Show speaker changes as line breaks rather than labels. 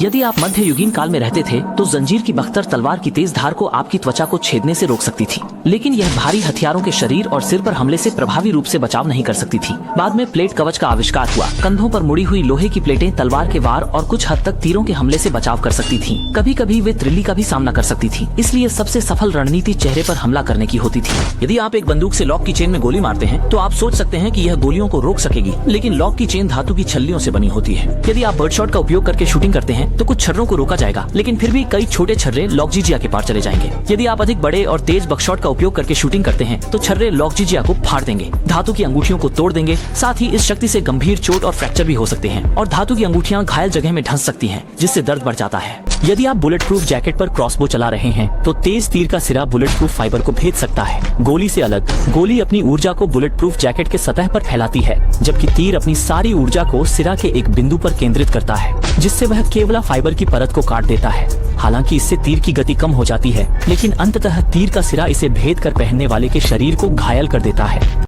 यदि आप मध्ययुगीन काल में रहते थे तो जंजीर की बख्तर तलवार की तेज धार को आपकी त्वचा को छेदने से रोक सकती थी, लेकिन यह भारी हथियारों के शरीर और सिर पर हमले से प्रभावी रूप से बचाव नहीं कर सकती थी। बाद में प्लेट कवच का आविष्कार हुआ। कंधों पर मुड़ी हुई लोहे की प्लेटें तलवार के वार और कुछ हद तक तीरों के हमले से बचाव कर सकती थीं। कभी कभी वे त्रिल्ली का भी सामना कर सकती थी, इसलिए सबसे सफल रणनीति चेहरे पर हमला करने की होती थी। यदि आप एक बंदूक से लॉक की चेन में गोली मारते हैं तो आप सोच सकते हैं कि यह गोलियों को रोक सकेगी, लेकिन लॉक की चेन धातु की छल्लियों से बनी होती है। यदि आप बर्ड शॉट का उपयोग करके शूटिंग करते हैं तो कुछ छर्रों को रोका जाएगा, लेकिन फिर भी कई छोटे छर्रे लॉकजीजिया के पार चले जाएंगे। यदि आप अधिक बड़े और तेज बकशॉट का उपयोग करके शूटिंग करते हैं तो छर्रे लॉकजीजिया को फाड़ देंगे, धातु की अंगूठियों को तोड़ देंगे। साथ ही इस शक्ति से गंभीर चोट और फ्रैक्चर भी हो सकते हैं और धातु की अंगूठियां घायल जगह में धंस सकती हैं, जिससे दर्द बढ़ जाता है। यदि आप बुलेट प्रूफ जैकेट पर क्रॉसबो चला रहे हैं तो तेज तीर का सिरा बुलेट प्रूफ फाइबर को भेद सकता है। गोली से अलग, गोली अपनी ऊर्जा को बुलेट प्रूफ जैकेट के सतह पर फैलाती है, जबकि तीर अपनी सारी ऊर्जा को सिरा के एक बिंदु पर केंद्रित करता है, जिससे वह केवल फाइबर की परत को काट देता है। हालांकि इससे तीर की गति कम हो जाती है, लेकिन अंततः तीर का सिरा इसे भेद कर पहनने वाले के शरीर को घायल कर देता है।